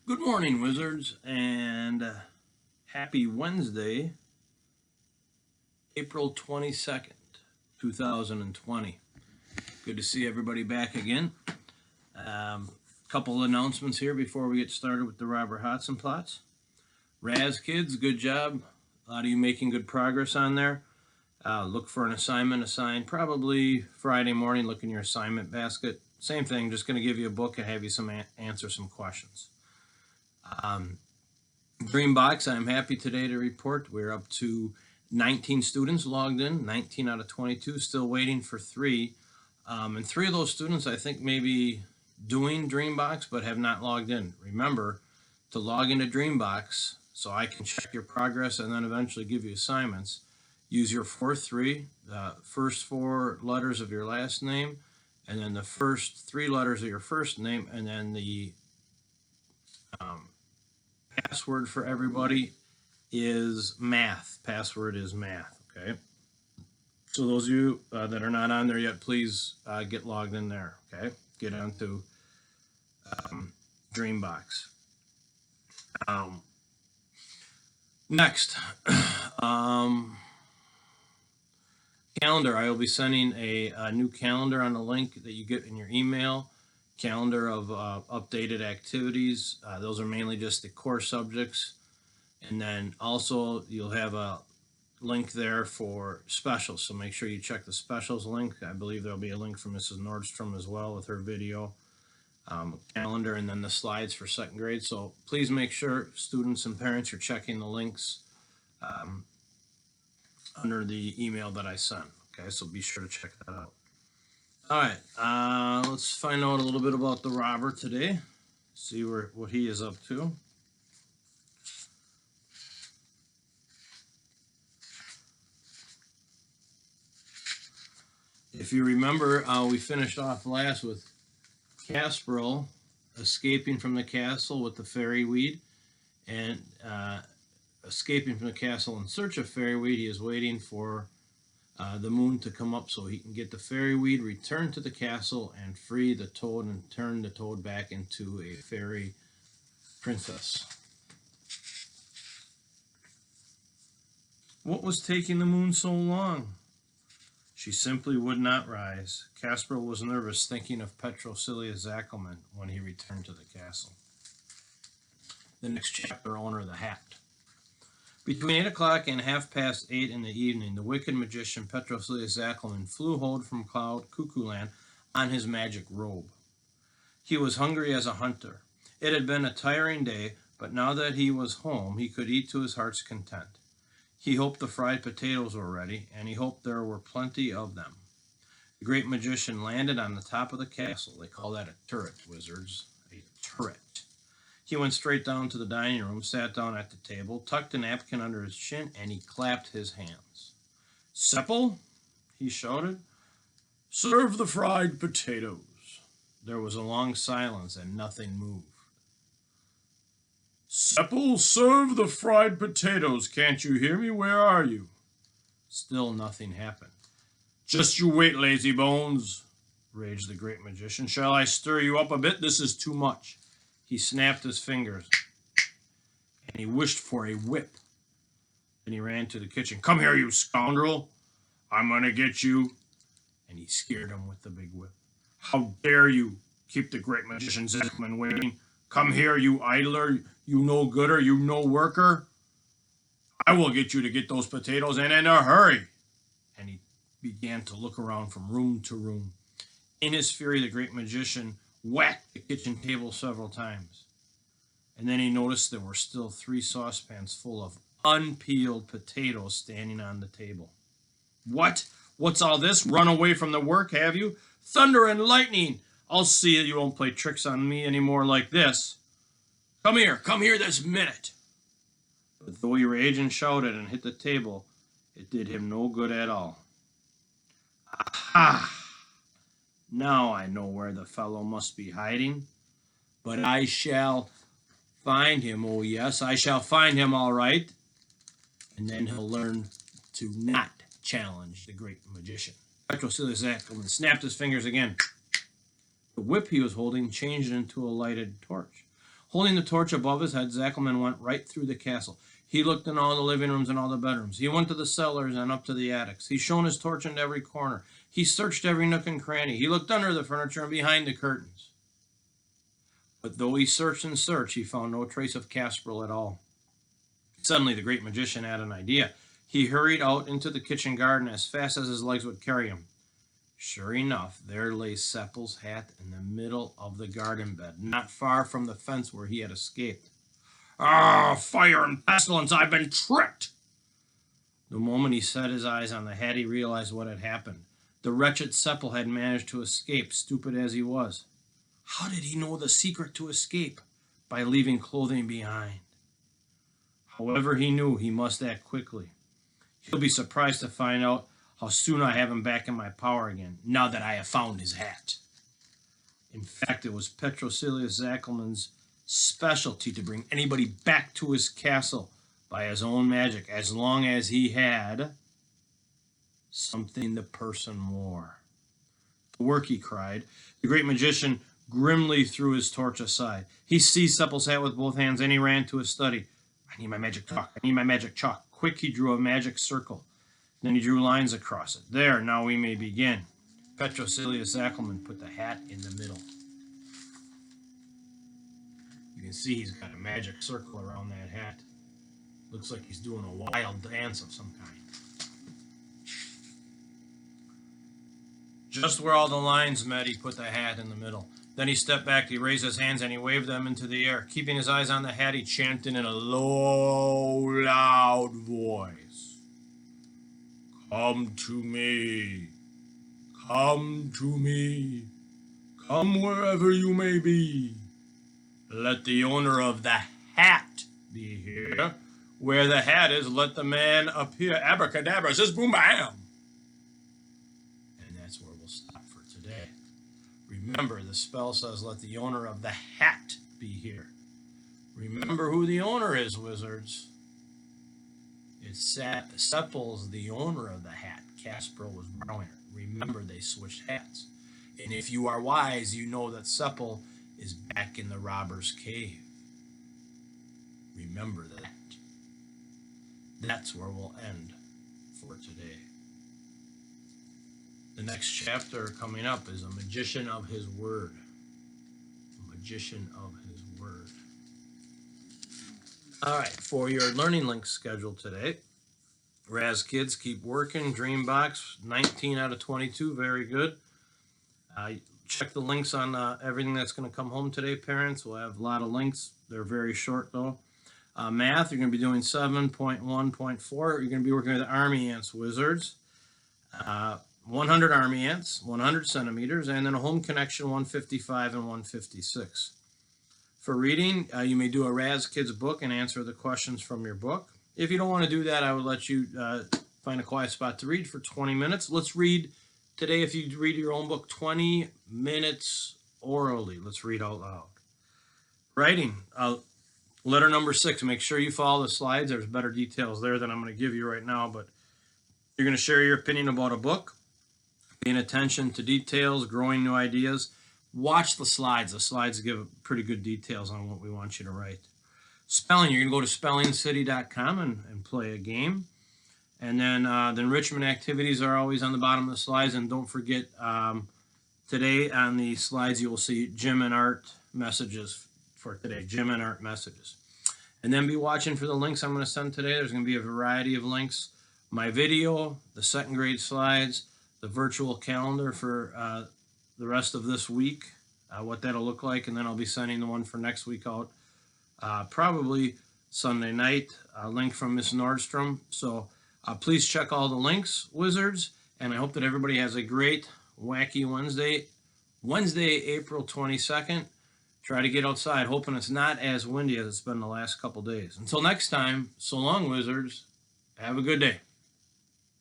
Good morning, Wizards, and happy Wednesday, April 22nd, 2020. Good to see everybody back again. Couple of announcements here before we get started with the Robert Hodson plots. Raz kids, good job. A lot of you making good progress on there. Look for an assignment assigned probably Friday morning. Look in your assignment basket. Same thing, just going to give you a book and have you answer some questions. Dreambox, I'm happy today to report we're up to 19 students logged in, 19 out of 22, still waiting for 3. And 3 of those students I think may be doing Dreambox but have not logged in. Remember to log into Dreambox so I can check your progress and then eventually give you assignments. Use your 4-3, the first 4 letters of your last name, and then the first 3 letters of your first name, and then the password for everybody is math. Password is math, okay? So those of you that are not on there yet, please get logged in there, okay? Get onto Dreambox. Next, calendar. I will be sending a new calendar on the link that you get in your email. Calendar of updated activities. Those are mainly just the core subjects. And then also you'll have a link there for specials. So make sure you check the specials link. I believe there'll be a link from Mrs. Nordstrom as well with her video, calendar, and then the slides for 2nd grade. So please make sure students and parents are checking the links under the email that I sent. Okay, so be sure to check that out. All right, let's find out a little bit about the robber today. See what he is up to. If you remember, we finished off last with Casperl escaping from the castle with the fairy weed, and escaping from the castle in search of fairy weed. He is waiting for the moon to come up so he can get the fairy weed, return to the castle, and free the toad and turn the toad back into a fairy princess. What was taking the moon so long? She simply would not rise. Casper was nervous, thinking of Petrocilia Zackelman when he returned to the castle. The next chapter, Owner of the Hat. Between 8 o'clock and 8:30 in the evening, the wicked magician Petrocilia Zackelman flew home from Cloud Cuckoo Land on his magic robe. He was hungry as a hunter. It had been a tiring day, but now that he was home, he could eat to his heart's content. He hoped the fried potatoes were ready, and he hoped there were plenty of them. The great magician landed on the top of the castle. They call that a turret, wizards, a turret. He went straight down to the dining room, sat down at the table, tucked a napkin under his chin, and he clapped his hands. "Sepple," he shouted, "serve the fried potatoes." There was a long silence, and nothing moved. "Sepple, serve the fried potatoes. Can't you hear me? Where are you?" Still nothing happened. "Just you wait, lazy bones," raged the great magician. "Shall I stir you up a bit? This is too much." He snapped his fingers, and he wished for a whip. Then he ran to the kitchen. "Come here, you scoundrel. I'm going to get you." And he scared him with the big whip. "How dare you keep the great magician Zackelman waiting? Come here, you idler, you no-gooder, you no-worker. I will get you to get those potatoes, and in a hurry." And he began to look around from room to room. In his fury, the great magician whacked the kitchen table several times. And then he noticed there were still 3 saucepans full of unpeeled potatoes standing on the table. "What? What's all this? Run away from the work, have you? Thunder and lightning! I'll see that you don't play tricks on me anymore like this. Come here this minute." But though he raged and shouted and hit the table, it did him no good at all. "Aha! Now I know where the fellow must be hiding. But I shall find him. Oh, yes, I shall find him all right. And then he'll learn to not challenge the great magician." Petrocilia Zackelman snapped his fingers again. The whip he was holding changed into a lighted torch. Holding the torch above his head, Zackelman went right through the castle. He looked in all the living rooms and all the bedrooms. He went to the cellars and up to the attics. He shone his torch into every corner. He searched every nook and cranny. He looked under the furniture and behind the curtains. But though he searched and searched, he found no trace of Casperle at all. Suddenly, the great magician had an idea. He hurried out into the kitchen garden as fast as his legs would carry him. Sure enough, there lay Seppel's hat in the middle of the garden bed, not far from the fence where he had escaped. "Ah, fire and pestilence, I've been tricked!" The moment he set his eyes on the hat, he realized what had happened. The wretched Seppel had managed to escape, stupid as he was. How did he know the secret to escape? By leaving clothing behind. However, he knew he must act quickly. He'll be surprised to find out how soon I have him back in my power again, now that I have found his hat. In fact, it was Petrocilius Zackelman's specialty to bring anybody back to his castle by his own magic, as long as he had something the person wore. "To work," he cried. The great magician grimly threw his torch aside. He seized Seppel's hat with both hands, and he ran to his study. "I need my magic chalk. I need my magic chalk." Quick, he drew a magic circle. Then he drew lines across it. "There, now we may begin." Petrocilius Zackelman put the hat in the middle. You can see he's got a magic circle around that hat. Looks like he's doing a wild dance of some kind. Just where all the lines met, he put the hat in the middle. Then he stepped back, he raised his hands, and he waved them into the air. Keeping his eyes on the hat, he chanted in a low, loud voice, "Come to me, come to me, come wherever you may be. Let the owner of the hat be here. Where the hat is, let the man appear." Abracadabra, says boom bam. And that's where we'll stop for today. Remember, the spell says, let the owner of the hat be here. Remember who the owner is, wizards. It's Seppel's the owner of the hat. Casperle was borrowing it. Remember, they switched hats. And if you are wise, you know that Seppel is back in the robber's cave. Remember that. That's where we'll end for today. The next chapter coming up is a magician of his word. A magician of his word. All right, for your learning links scheduled today, Raz Kids, keep working. Dreambox, 19 out of 22, very good. Check the links on everything that's going to come home today, parents. We'll have a lot of links. They're very short, though. Math, you're going to be doing 7.1.4. You're going to be working with Army Ants Wizards. 100 Army Ants, 100 centimeters, and then a home connection, 155 and 156. For reading, you may do a Raz Kids book and answer the questions from your book. If you don't want to do that, I would let you find a quiet spot to read for 20 minutes. Let's read today, if you read your own book, 20 minutes orally. Let's read out loud. Writing, letter number 6. Make sure you follow the slides. There's better details there than I'm going to give you right now, but you're going to share your opinion about a book, paying attention to details, growing new ideas. Watch the slides. The slides give pretty good details on what we want you to write. Spelling, you're going to go to spellingcity.com and play a game. And then the enrichment activities are always on the bottom of the slides. And don't forget, today on the slides you will see gym and art messages for today. Gym and art messages. And then be watching for the links I'm going to send today. There's going to be a variety of links. My video, the second grade slides, the virtual calendar for the rest of this week, what that'll look like. And then I'll be sending the one for next week out probably Sunday night, a link from Miss Nordstrom. So please check all the links, wizards, and I hope that everybody has a great, wacky Wednesday, April 22nd. Try to get outside, hoping it's not as windy as it's been the last couple days. Until next time, so long, wizards. Have a good day.